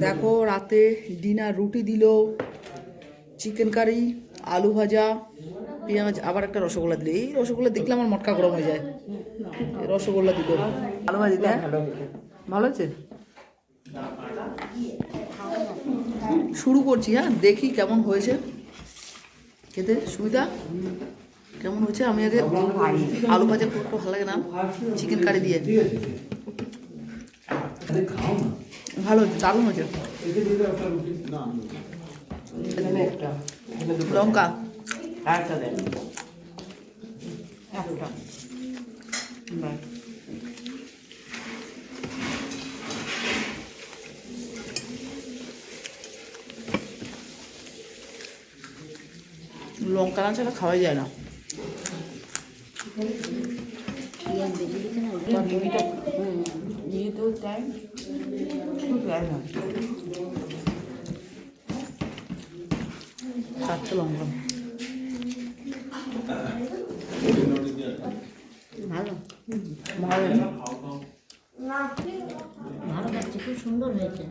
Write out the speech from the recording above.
দেখো রাতে ডিনার রুটি দিল, চিকেন কারি, আলু ভাজা, পেঁয়াজ, আবার একটা রসগোল্লা দিল। এই রসগোল্লা দেখলে আমার মটকা গরম হয়ে যায়। রসগোল্লা দিল, আলু ভাজি দেয়, ভালো আছে। শুরু করছি, হ্যাঁ, দেখি কেমন হয়েছে খেতে। সুবিধা কেমন হয়েছে? আমি আগে আলু ভাজা খুব ভালো লাগে না, চিকেন কারি দিয়ে ভালো হচ্ছে, দারুণ হয়েছে। লঙ্কা লঙ্কা না ছাড়া খাওয়াই যায় না। চারটে লঙ্কা ভালো ভালো। ভালো লাগছে, খুব সুন্দর হয়েছে।